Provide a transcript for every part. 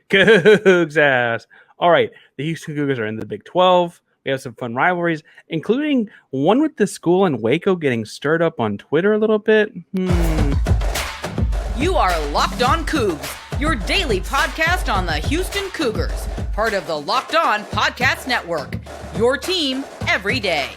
Coogs House. All right, the Houston Cougars are in the Big 12. We have some fun rivalries, including one with the school in Waco getting stirred up on Twitter a little bit. You are Locked On Cougs, your daily podcast on the Houston Cougars, part of the Locked On Podcast Network, your team every day.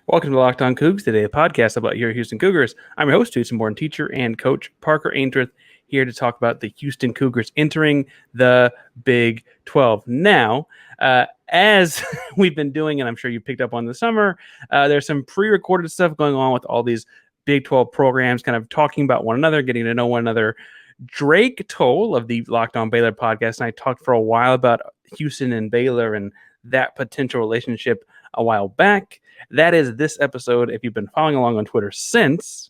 Welcome to Locked On Cougs, today a podcast about your Houston Cougars. I'm your host, Houston born teacher and coach Parker Ainsworth, here to talk about the Houston Cougars entering the Big 12. Now, as we've been doing, and I'm sure you picked up on the summer, there's some pre-recorded stuff going on with all these Big 12 programs, kind of talking about one another, getting to know one another. Drake Toll of the Locked On Baylor podcast and I talked for a while about Houston and Baylor and that potential relationship a while back. That is this episode. If you've been following along on Twitter since,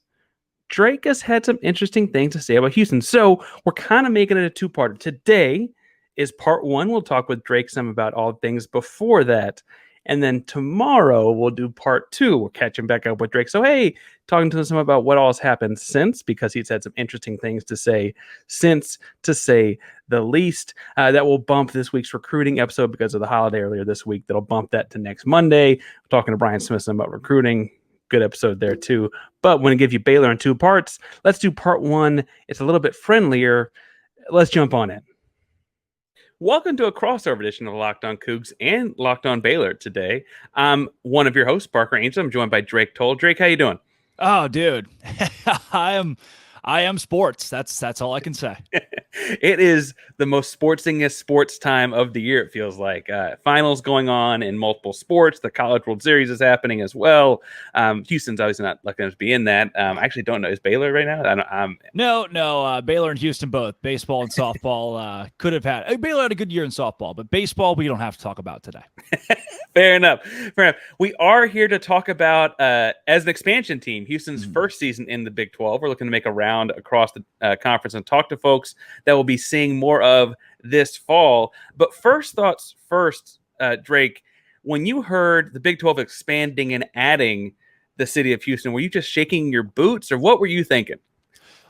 Drake has had some interesting things to say about Houston. So we're kind of making it a two-parter. Today is part one. We'll talk with Drake some about all things before that. And then tomorrow we'll do part two. We'll catch him back up with Drake. So, hey, talking to him about what all has happened since, because he's had some interesting things to say since, to say the least. That will bump this week's recruiting episode because of the holiday earlier this week. That'll bump that to next Monday. We're talking to Brian Smith about recruiting. Good episode there too. But I'm going to give you Baylor in two parts. Let's do part one. It's a little bit friendlier. Let's jump on it. Welcome to a crossover edition of Locked On Cougs and Locked On Baylor today. I'm one of your hosts, Parker Ainsworth. I'm joined by Drake Toll. Drake, how you doing? Oh, dude, I am sports. That's all I can say. It is the most sportsingest sports time of the year, it feels like. Finals going on in multiple sports. The College World Series is happening as well. Houston's obviously not lucky enough to be in that. I actually don't know. Is Baylor right now? No. Baylor and Houston both. Baseball and softball could have had. Baylor had a good year in softball, but baseball we don't have to talk about today. Fair enough. We are here to talk about, as an expansion team, Houston's first season in the Big 12. We're looking to make a round across the conference and talk to folks that we'll be seeing more of this fall. But first thoughts first, Drake, when you heard the Big 12 expanding and adding the city of Houston, were you just shaking your boots or what were you thinking?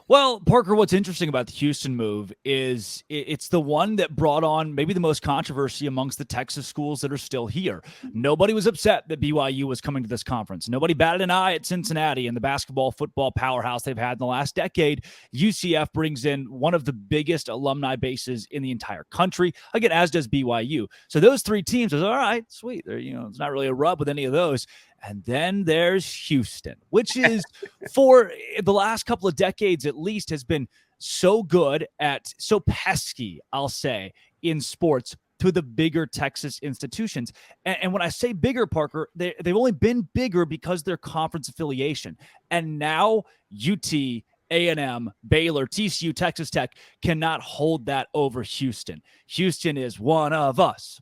Well, Parker, what's interesting about the Houston move is it's the one that brought on maybe the most controversy amongst the Texas schools that are still here. Nobody was upset that BYU was coming to this conference. Nobody batted an eye at Cincinnati and the basketball, football powerhouse they've had in the last decade. UCF brings in one of the biggest alumni bases in the entire country, again, as does BYU. So those three teams are all right, sweet. It's not really a rub with any of those. And then there's Houston, which is for the last couple of decades at least has been so good at, so pesky, I'll say, in sports to the bigger Texas institutions. And when I say bigger, Parker, they've only been bigger because their conference affiliation. And now UT, A&M, Baylor, TCU, Texas Tech cannot hold that over Houston. Houston is one of us.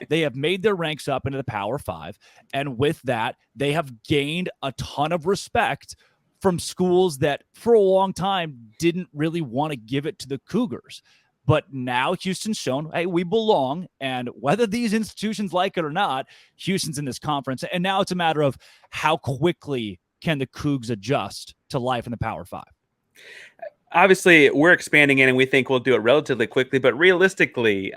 They have made their ranks up into the Power Five, and with that, they have gained a ton of respect from schools that for a long time didn't really want to give it to the Cougars. But now Houston's shown, hey, we belong, and whether these institutions like it or not, Houston's in this conference, and now it's a matter of how quickly can the Cougs adjust to life in the Power Five? Obviously, we're expanding in, and we think we'll do it relatively quickly. But realistically,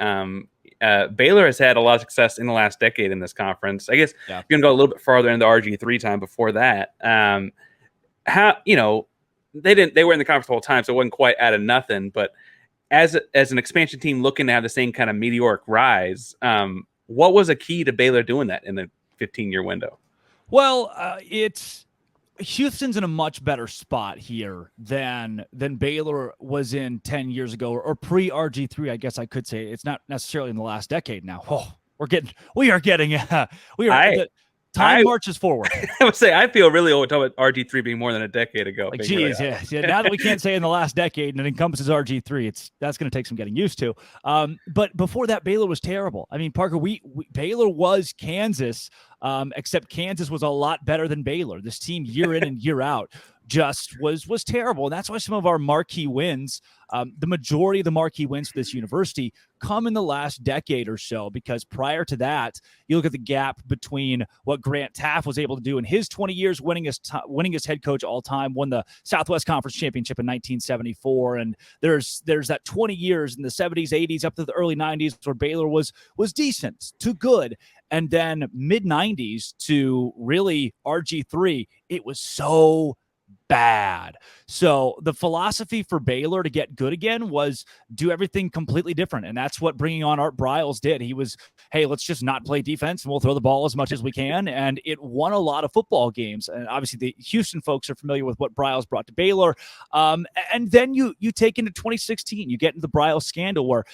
Baylor has had a lot of success in the last decade in this conference. I guess if you're going to go a little bit farther into RG3 time before that, they were in the conference the whole time, so it wasn't quite out of nothing. But as an expansion team looking to have the same kind of meteoric rise, what was a key to Baylor doing that in the 15-year window? Well, Houston's in a much better spot here than Baylor was in 10 years ago or pre-RG3, I guess I could say. It's not necessarily in the last decade now. Oh, time marches forward. I would say I feel really old talking about RG3 being more than a decade ago. Like, geez, yeah. Now that we can't say in the last decade and it encompasses RG3, that's going to take some getting used to. But before that, Baylor was terrible. I mean, Parker, Baylor was Kansas, except Kansas was a lot better than Baylor. This team year in and year out. just was terrible. And that's why some of our marquee wins, the majority of the marquee wins for this university come in the last decade or so, because prior to that, you look at the gap between what Grant Taft was able to do in his 20 years, winning as head coach all time, won the Southwest Conference Championship in 1974. And there's that 20 years in the 70s, 80s, up to the early 90s where Baylor was decent to good. And then mid 90s to really RG3, it was so bad. So the philosophy for Baylor to get good again was do everything completely different. And that's what bringing on Art Briles did. He was, hey, let's just not play defense and we'll throw the ball as much as we can. And it won a lot of football games. And obviously the Houston folks are familiar with what Briles brought to Baylor. And then you take into 2016, you get into the Briles scandal where,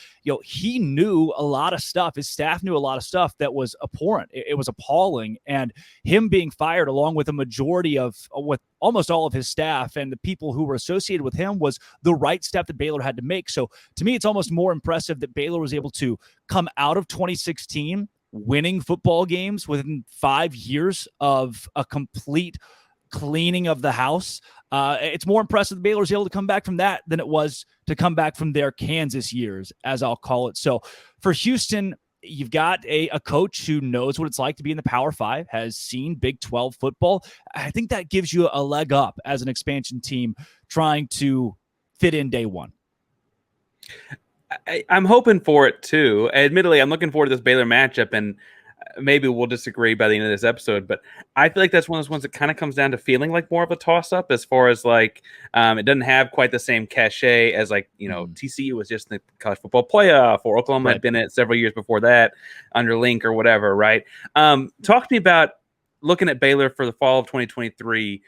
he knew a lot of stuff. His staff knew a lot of stuff that was abhorrent. It was appalling. And him being fired along with a majority with almost all of his staff and the people who were associated with him was the right step that Baylor had to make. So to me, it's almost more impressive that Baylor was able to come out of 2016 winning football games within 5 years of a complete cleaning of the house. It's more impressive that Baylor was able to come back from that than it was to come back from their Kansas years, as I'll call it. So for Houston, you've got a coach who knows what it's like to be in the Power 5, has seen Big 12 football. I think that gives you a leg up as an expansion team trying to fit in day one. I'm hoping for it too. Admittedly, I'm looking forward to this Baylor matchup, and maybe we'll disagree by the end of this episode, but I feel like that's one of those ones that kind of comes down to feeling like more of a toss-up as far as it doesn't have quite the same cachet as TCU was just in the college football playoff, or Oklahoma had been in it several years before that under Link or whatever, right? Talk to me about looking at Baylor for the fall of 2023.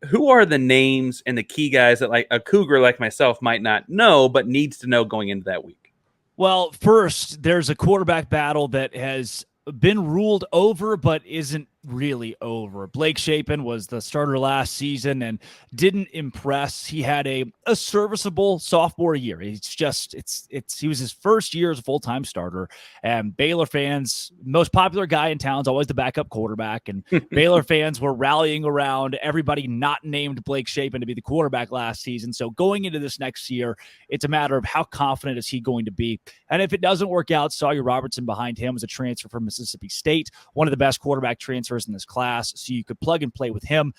Who are the names and the key guys that a Cougar like myself might not know, but needs to know going into that week? Well, first, there's a quarterback battle that has been ruled over, but isn't really over. Blake Shapen was the starter last season and didn't impress. He had a serviceable sophomore year. He was his first year as a full-time starter, and Baylor fans, most popular guy in town is always the backup quarterback, and Baylor fans were rallying around everybody not named Blake Shapen to be the quarterback last season. So going into this next year, it's a matter of how confident is he going to be. And if it doesn't work out, Sawyer Robertson behind him was a transfer from Mississippi State, one of the best quarterback transfers in this class, so you could plug and play with him.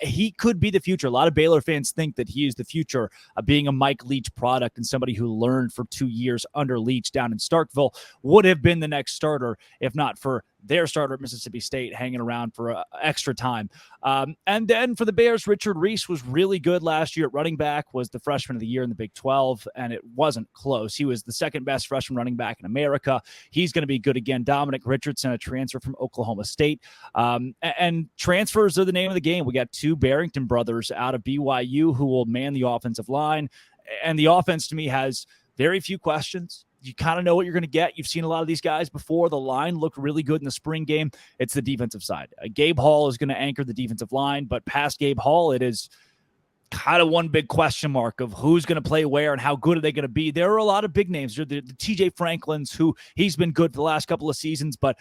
He could be the future. A lot of Baylor fans think that he is the future of being a Mike Leach product, and somebody who learned for 2 years under Leach down in Starkville would have been the next starter if not for their starter at Mississippi State hanging around for extra time. And then for the Bears, Richard Reese was really good last year at running back, was the freshman of the year in the Big 12, and it wasn't close. He was the second best freshman running back in America. He's going to be good again. Dominic Richardson, a transfer from Oklahoma State. And transfers are the name of the game. We got two Barrington brothers out of BYU who will man the offensive line. And the offense, to me, has very few questions. You kind of know what you're going to get. You've seen a lot of these guys before. The line looked really good in the spring game. It's the defensive side. Gabe Hall is going to anchor the defensive line, but past Gabe Hall, it is kind of one big question mark of who's going to play where and how good are they going to be. There are a lot of big names. The TJ Franklins, who he's been good for the last couple of seasons, but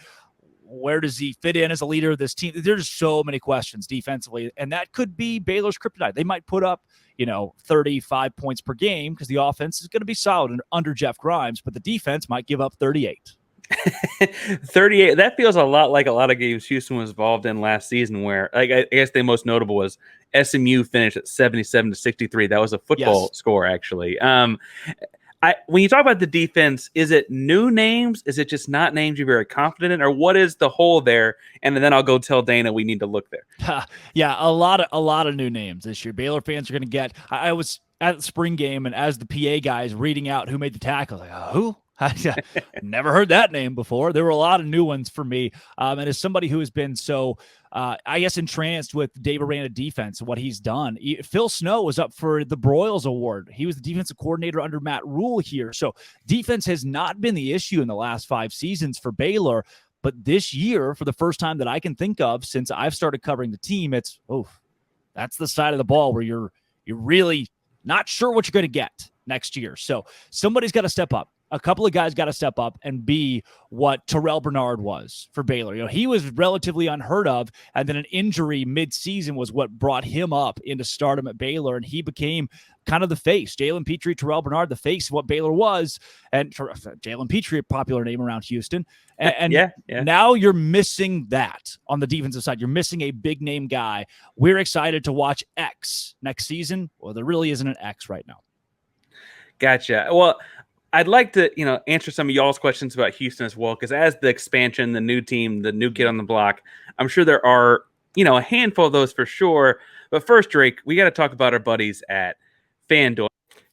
where does he fit in as a leader of this team? There's so many questions defensively, and that could be Baylor's kryptonite. They might put up 35 points per game because the offense is going to be solid under Jeff Grimes, but the defense might give up 38. 38. That feels a lot like a lot of games Houston was involved in last season, where I guess the most notable was SMU finished at 77-63. That was a football score, actually. When you talk about the defense, is it new names? Is it just not names you're very confident in, or what is the hole there? And then I'll go tell Dana we need to look there. Yeah, a lot of new names this year. Baylor fans are going to get. I was at the spring game, and as the PA guys reading out who made the tackle, like, who? I never heard that name before. There were a lot of new ones for me. And as somebody who has been so, I guess, entranced with Dave Aranda defense, what he's done. Phil Snow was up for the Broyles Award. He was the defensive coordinator under Matt Rule here. So defense has not been the issue in the last 5 seasons for Baylor. But this year, for the first time that I can think of since I've started covering the team, it's, that's the side of the ball where you're really not sure what you're going to get next year. So somebody's got to step up. A couple of guys got to step up and be what Terrell Bernard was for Baylor. He was relatively unheard of, and then an injury mid-season was what brought him up into stardom at Baylor, and he became kind of the face. Jalen Petrie, Terrell Bernard, the face of what Baylor was, and Jalen Petrie, a popular name around Houston. And yeah. Now you're missing that on the defensive side. You're missing a big-name guy. We're excited to watch X next season. Well, there really isn't an X right now. Gotcha. Well, I'd like to, answer some of y'all's questions about Houston as well, because as the expansion, the new team, the new kid on the block, I'm sure there are, a handful of those for sure. But first, Drake, we got to talk about our buddies at FanDuel.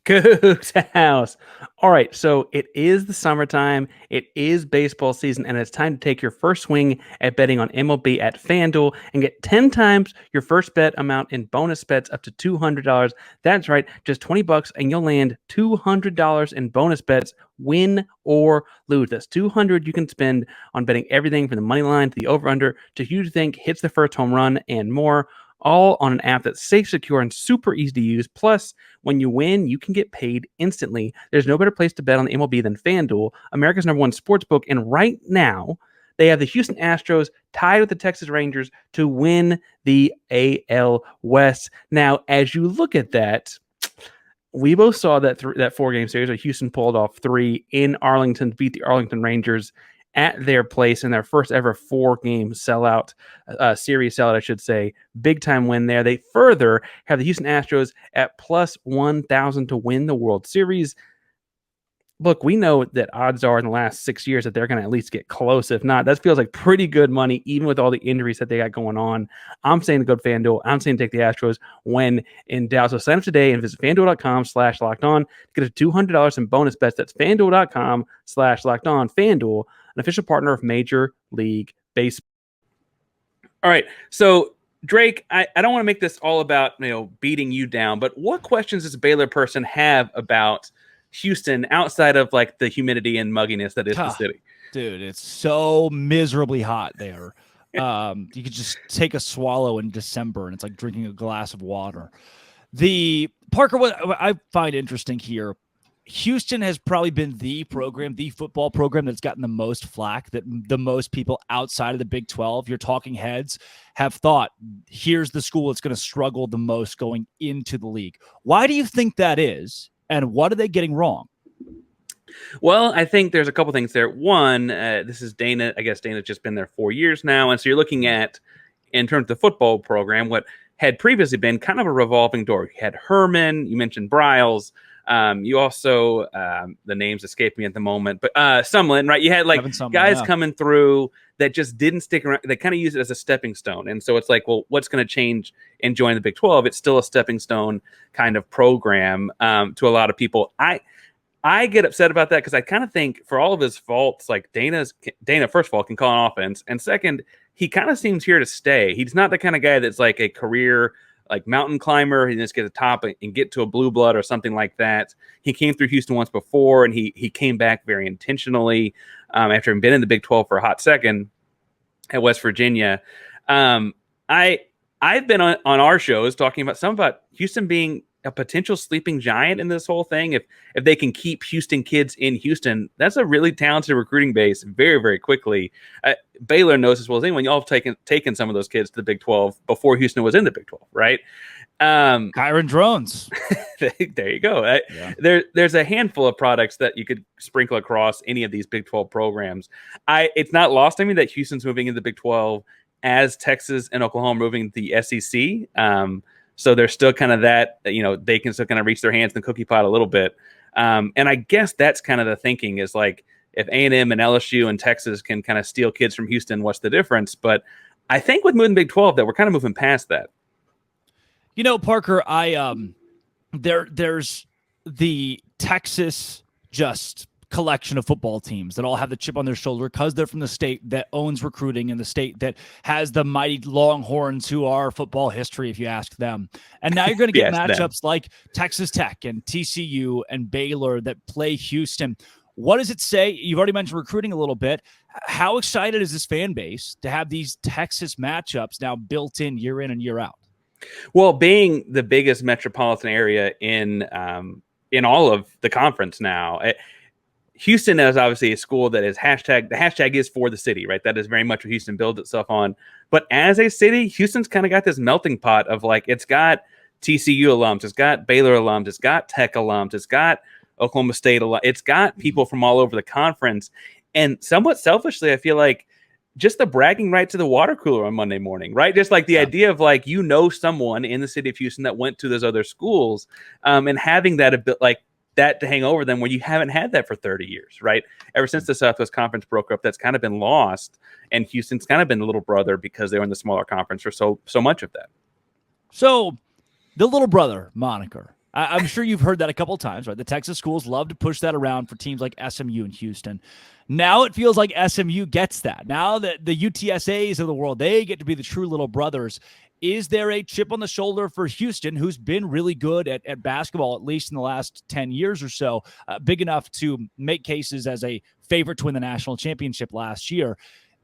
Coogs House. All right, so it is the summertime, it is baseball season, and it's time to take your first swing at betting on MLB at FanDuel and get 10 times your first bet amount in bonus bets up to $200. That's right, just $20 and you'll land $200 in bonus bets, win or lose. That's $200 you can spend on betting everything from the money line to the over-under to who you think hits the first home run and more. All on an app that's safe, secure, and super easy to use. Plus, when you win, you can get paid instantly. There's no better place to bet on the MLB than FanDuel, America's #1 sportsbook. And right now, they have the Houston Astros tied with the Texas Rangers to win the AL West. Now, as you look at that, we both saw that 4-game series where Houston pulled off 3 in Arlington, beat the Arlington Rangers at their place in their first ever 4-game series sellout, I should say. Big time win there. They further have the Houston Astros at plus 1,000 to win the World Series. Look, we know that odds are in the last 6 years that they're going to at least get close. If not, that feels like pretty good money, even with all the injuries that they got going on. I'm saying to go to FanDuel. I'm saying to take the Astros when in doubt. So sign up today and visit FanDuel.com/lockedon to get $200 in bonus bets. That's FanDuel.com/lockedon. FanDuel, an official partner of Major League Baseball. All right, so Drake, I don't want to make this all about beating you down, but what questions does a Baylor person have about Houston outside of like the humidity and mugginess that is the city? Dude, it's so miserably hot there. You could just take a swallow in December and it's like drinking a glass of water. Parker, what I find interesting here, Houston has probably been the football program that's gotten the most flack, that the most people outside of the Big 12, your talking heads, have thought, here's the school that's going to struggle the most going into the league. Why do you think that is? And what are they getting wrong? Well, I think there's a couple things there. One, this is Dana. I guess Dana's just been there 4 years now. And so you're looking at, in terms of the football program, what had previously been kind of a revolving door. You had Herman, you mentioned Bryles. You also, the names escape me at the moment, but Sumlin, right? You had like guys coming through that just didn't stick around. They kind of use it as a stepping stone. And so it's like, well, what's going to change in joining the Big 12? It's still a stepping stone kind of program to a lot of people. I get upset about that because I kind of think for all of his faults, like Dana, first of all, can call an offense. And second, he kind of seems here to stay. He's not the kind of guy that's like a career like mountain climber. He just get to the top and get to a blue blood or something like that. He came through Houston once before, and he came back very intentionally after having been in the Big 12 for a hot second at West Virginia. I've been on our shows talking about Houston being a potential sleeping giant in this whole thing. If they can keep Houston kids in Houston, that's a really talented recruiting base very, very quickly. Baylor knows as well as anyone. Y'all have taken some of those kids to the Big 12 before Houston was in the Big 12, right? Kyron Drones. There you go. There's a handful of products that you could sprinkle across any of these Big 12 programs. It's not lost on me that Houston's moving into the Big 12 as Texas and Oklahoma moving to the SEC. So there's still kind of that, they can still kind of reach their hands in the cookie pot a little bit. And I guess that's kind of the thinking is like, if A&M and LSU and Texas can kind of steal kids from Houston, what's the difference? But I think with moving Big 12 that we're kind of moving past that. Parker, there's the Texas just collection of football teams that all have the chip on their shoulder because they're from the state that owns recruiting and the state that has the mighty Longhorns who are football history, if you ask them. And now you're going to get matchups like Texas Tech and TCU and Baylor that play Houston. What does it say? You've already mentioned recruiting a little bit. How excited is this fan base to have these Texas matchups now built in and year out? Well, being the biggest metropolitan area in all of the conference now, Houston is obviously a school that is the hashtag is for the city, right? That is very much what Houston builds itself on. But as a city, Houston's kind of got this melting pot of like, it's got TCU alums, it's got Baylor alums, it's got Tech alums, it's got Oklahoma State alums, it's got people from all over the conference. And somewhat selfishly, I feel like just the bragging right to the water cooler on Monday morning, right? Just like the idea of like, someone in the city of Houston that went to those other schools, and having that a bit like that to hang over them when you haven't had that for 30 years, right? Ever since the Southwest Conference broke up, that's kind of been lost. And Houston's kind of been the little brother because they were in the smaller conference for so much of that. So the little brother moniker, I'm sure you've heard that a couple of times, right? The Texas schools love to push that around for teams like SMU and Houston. Now it feels like SMU gets that. Now that the UTSAs of the world, they get to be the true little brothers. Is there a chip on the shoulder for Houston, who's been really good at basketball, at least in the last 10 years or so, big enough to make cases as a favorite to win the national championship last year?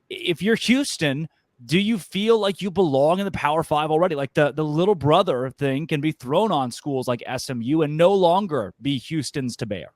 If you're Houston, do you feel like you belong in the Power Five already? Like the little brother thing can be thrown on schools like SMU and no longer be Houston's to bear?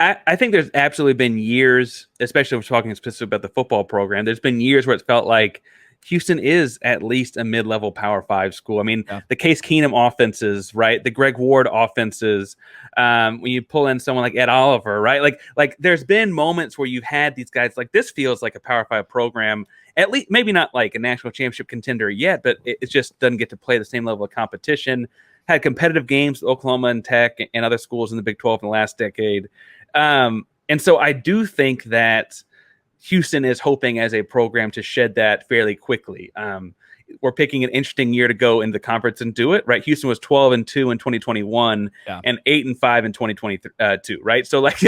I think there's absolutely been years, especially if we're talking specifically about the football program, there's been years where it's felt like Houston is at least a mid-level Power Five school. I mean, the Case Keenum offenses, right? The Greg Ward offenses. When you pull in someone like Ed Oliver, right? Like there's been moments where you've had these guys like this feels like a Power Five program. At least maybe not like a national championship contender yet, but it just doesn't get to play the same level of competition. Had competitive games with Oklahoma and Tech and other schools in the Big 12 in the last decade. And so I do think that Houston is hoping as a program to shed that fairly quickly. We're picking an interesting year to go in the conference and do it, right? Houston was 12-2 in 2021 and 8-5 in 2022, right? So like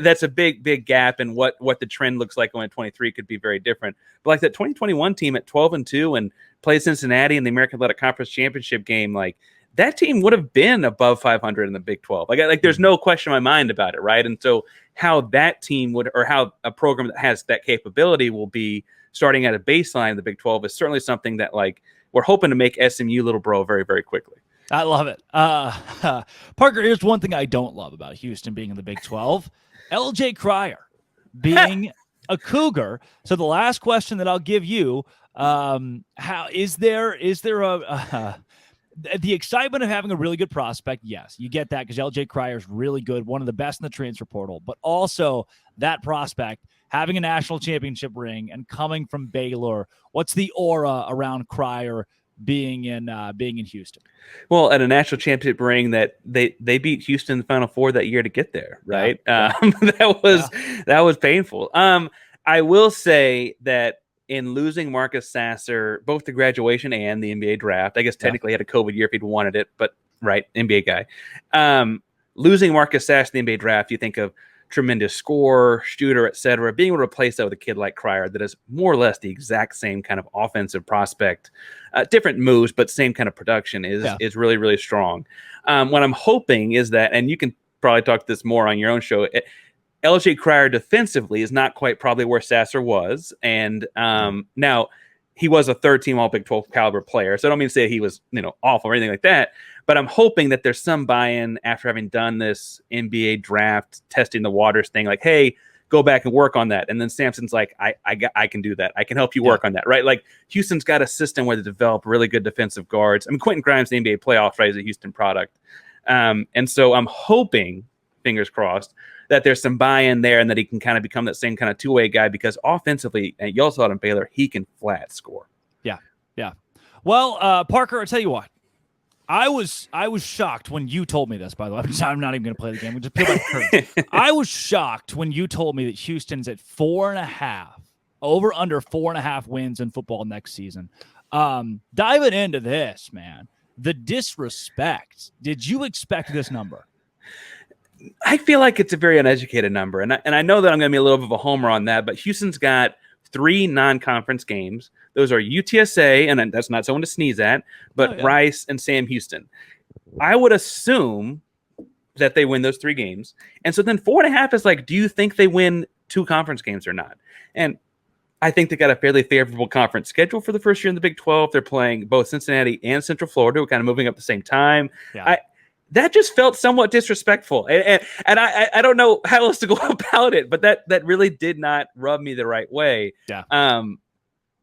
that's a big gap, and what the trend looks like going 23 could be very different. But like that 2021 team at 12-2 and played Cincinnati in the American Athletic Conference Championship game, like that team would have been above 500 in the Big 12. Like there's no question in my mind about it, right? And so how that team would, or how a program that has that capability will be starting at a baseline in the Big 12 is certainly something that like we're hoping to make SMU little bro very, very quickly. I love it. Parker, here's one thing I don't love about Houston being in the Big 12. LJ Cryer being a Cougar. So the last question that I'll give you, how is there the excitement of having a really good prospect? Yes, you get that because LJ Cryer is really good, one of the best in the transfer portal, but also that prospect having a national championship ring and coming from Baylor. What's the aura around Cryer being in Houston? Well, at a national championship ring that they beat Houston in the Final Four that year to get there, right? That was painful. I will say that in losing Marcus Sasser, both the graduation and the NBA draft, I guess technically had a COVID year if he'd wanted it, but right, NBA guy. Losing Marcus Sasser in the NBA draft, you think of tremendous scorer, shooter, etc. Being able to replace that with a kid like Cryer that is more or less the exact same kind of offensive prospect, different moves, but same kind of production is really, really strong. What I'm hoping is that, and you can probably talk this more on your own show, LJ Cryer defensively is not quite probably where Sasser was. And now he was a third-team All Big 12 caliber player. So I don't mean to say he was awful or anything like that. But I'm hoping that there's some buy-in after having done this NBA draft, testing the waters thing, like, hey, go back and work on that. And then Sampson's like, I can do that. I can help you work on that, right? Like Houston's got a system where they develop really good defensive guards. I mean, Quentin Grimes, the NBA playoffs, right, is a Houston product. And so I'm hoping, fingers crossed, that there's some buy-in there and that he can kind of become that same kind of two-way guy because offensively, and y'all saw it in Baylor, he can flat score. Yeah. Well, Parker, I'll tell you what. I was shocked when you told me this, by the way. I'm not even going to play the game. We just peel back the curtain. I was shocked when you told me that Houston's at 4.5, over under 4.5 wins in football next season. Diving into this, man, the disrespect. Did you expect this number? I feel like it's a very uneducated number, and I know that I'm going to be a little bit of a homer on that, but Houston's got 3 non-conference games. Those are UTSA, and that's not someone to sneeze at, but Rice and Sam Houston. I would assume that they win those 3 games, and so then 4.5 is like, do you think they win 2 conference games or not? And I think they got a fairly favorable conference schedule for the first year in the Big 12. They're playing both Cincinnati and Central Florida, who are kind of moving up at the same time. that just felt somewhat disrespectful. And I don't know how else to go about it, but that really did not rub me the right way. Yeah.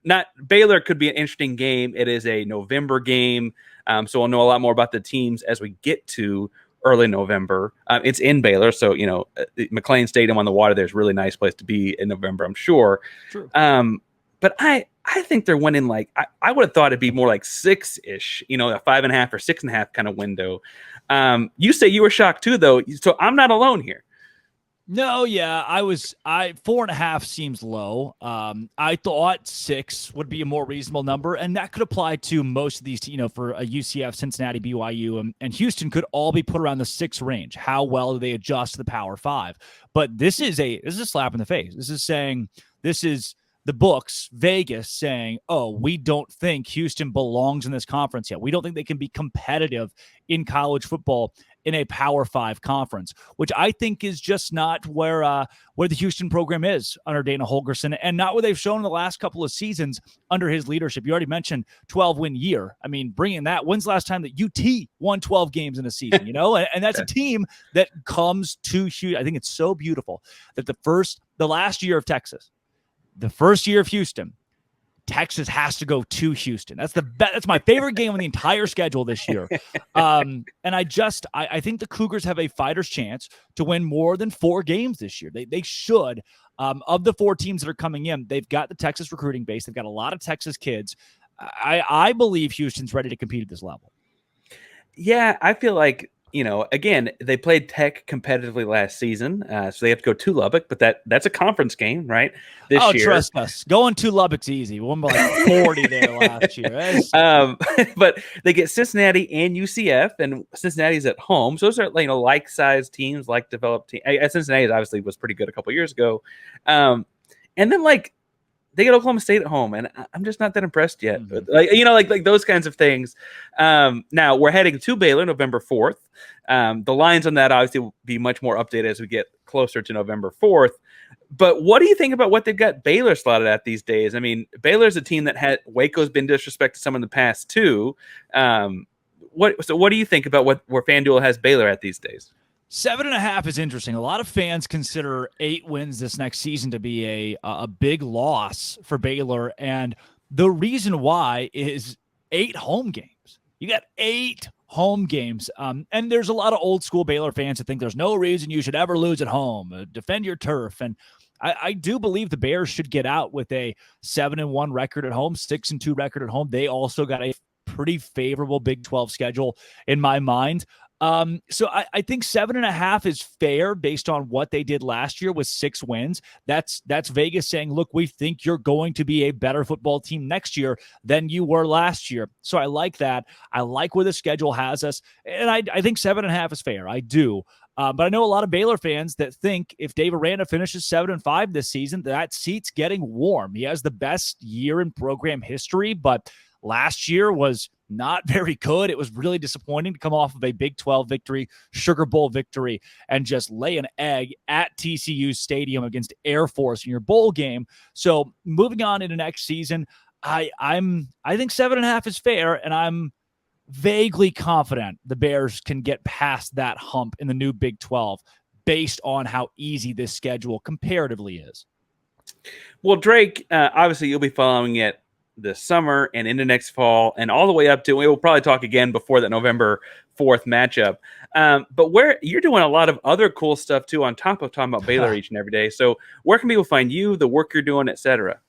Not Baylor could be an interesting game. It is a November game. So we'll know a lot more about the teams as we get to early November. It's in Baylor. So, McLean Stadium on the water, there's a really nice place to be in November, I'm sure. True. But I think they're winning I would have thought it'd be more like 6-ish, a 5.5 or 6.5 kind of window. You say you were shocked too, though. So I'm not alone here. No, yeah, 4.5 seems low. I thought 6 would be a more reasonable number, and that could apply to most of these, for a UCF, Cincinnati, BYU, and Houston could all be put around the 6 range. How well do they adjust to the Power 5? But this is a slap in the face. This is the books, Vegas, saying, oh, we don't think Houston belongs in this conference yet. We don't think they can be competitive in college football in a Power 5 conference, which I think is just not where the Houston program is under Dana Holgorsen, and not what they've shown in the last couple of seasons under his leadership. You already mentioned 12-win year. I mean, bringing that, when's the last time that UT won 12 games in a season, and that's a team that comes to Houston. I think it's so beautiful that the last year of Texas, the first year of Houston, Texas has to go to Houston. That's my favorite game on the entire schedule this year. And I think the Cougars have a fighter's chance to win more than 4 games this year. They should. Of the 4 teams that are coming in, they've got the Texas recruiting base. They've got a lot of Texas kids. I believe Houston's ready to compete at this level. Yeah, I feel like, again, they played Tech competitively last season, so they have to go to Lubbock, but that's a conference game, right? This year. Trust us. Going to Lubbock's easy. We won by 40 there last year. But they get Cincinnati and UCF, and Cincinnati's at home. So those are, like-sized teams, like-developed teams. Cincinnati obviously was pretty good a couple years ago. And then, they get Oklahoma State at home, and I'm just not that impressed yet. Mm-hmm. But like those kinds of things. Now we're heading to Baylor November 4th. The lines on that obviously will be much more updated as we get closer to November 4th. But what do you think about what they've got Baylor slotted at these days? I mean, Baylor's a team that Waco's been disrespected some in the past too. What do you think about where FanDuel has Baylor at these days? 7.5 is interesting. A lot of fans consider 8 wins this next season to be a big loss for Baylor. And the reason why is 8 home games. You got 8 home games. And there's a lot of old school Baylor fans that think there's no reason you should ever lose at home. Defend your turf. And I do believe the Bears should get out with a 7-1 record at home, 6-2 record at home. They also got a pretty favorable Big 12 schedule in my mind. So I think 7.5 is fair based on what they did last year with 6 wins. That's Vegas saying, look, we think you're going to be a better football team next year than you were last year. So I like that. I like where the schedule has us. And I think 7.5 is fair. I do. But I know a lot of Baylor fans that think if Dave Aranda finishes 7-5 this season, that seat's getting warm. He has the best year in program history, but last year was not very good. It was really disappointing to come off of a Big 12 victory, Sugar Bowl victory, and just lay an egg at TCU Stadium against Air Force in your bowl game. So moving on into next season, I think 7.5 is fair, and I'm vaguely confident the Bears can get past that hump in the new Big 12 based on how easy this schedule comparatively is. Well, Drake, obviously you'll be following it this summer and into next fall and all the way up to, we will probably talk again before that November 4th matchup. But where you're doing a lot of other cool stuff too, on top of talking about Baylor each and every day. So where can people find you, the work you're doing, etc.?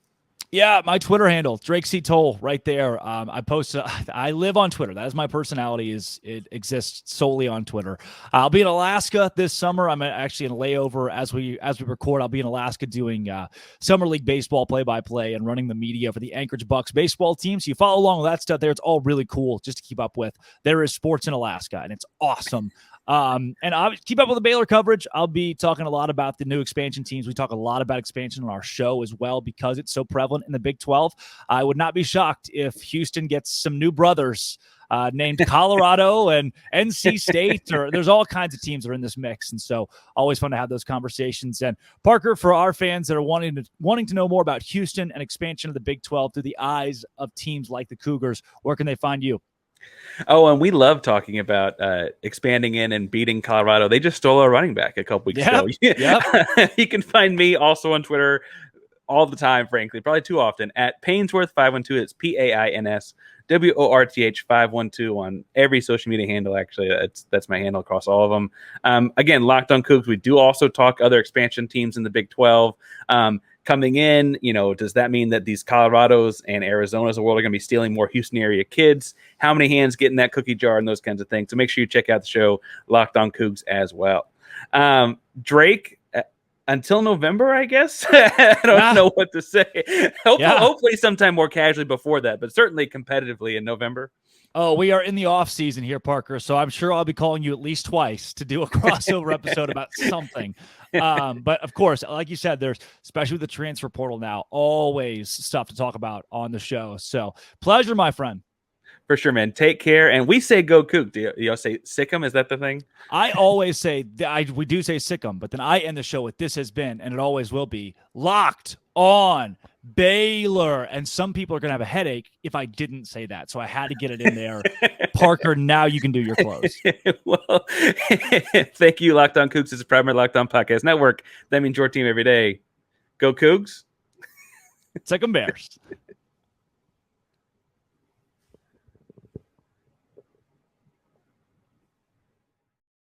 Yeah, my Twitter handle, Drake C. Toll, right there. I post. I live on Twitter. That is my personality. It exists solely on Twitter. I'll be in Alaska this summer. I'm actually in a layover as we record. I'll be in Alaska doing summer league baseball play-by-play and running the media for the Anchorage Bucks baseball team. So you follow along with that stuff there. It's all really cool just to keep up with. There is sports in Alaska, and it's awesome. And I'll keep up with the Baylor coverage. I'll be talking a lot about the new expansion teams. We talk a lot about expansion on our show as well because it's so prevalent in the Big 12. I would not be shocked if Houston gets some new brothers named Colorado and NC State, or there's all kinds of teams that are in this mix. And so always fun to have those conversations. And Parker, for our fans that are wanting to know more about Houston and expansion of the Big 12 through the eyes of teams like the Cougars, where can they find you? Oh, and we love talking about expanding in and beating Colorado. They just stole our running back a couple weeks ago. Yep. You can find me also on Twitter all the time, frankly, probably too often, at Painsworth512. It's PAINSWORTH512 on every social media handle. Actually, that's my handle across all of them. Again, Locked on Cougs. We do also talk other expansion teams in the Big 12. Coming in, does that mean that these Colorados and Arizonas of the world are going to be stealing more Houston area kids? How many hands get in that cookie jar and those kinds of things? So make sure you check out the show Locked on Cougs as well. Drake, until November, I guess. I don't know what to say. Hopefully sometime more casually before that, but certainly competitively in November. Oh, we are in the off season here, Parker. So I'm sure I'll be calling you at least twice to do a crossover episode about something. But of course, like you said, there's, especially with the transfer portal now, always stuff to talk about on the show. So pleasure, my friend. For sure, man. Take care. And we say go Coug. Do you say sick 'em? Is that the thing? I always say, we do say sick 'em, but then I end the show with this has been, and it always will be, Locked on Baylor. And some people are going to have a headache if I didn't say that. So I had to get it in there. Parker, now you can do your close. Well, thank you, Locked on Cougs. It's a primary Locked on Podcast Network. That means your team every day. Go Cougs. Sick 'em Bears.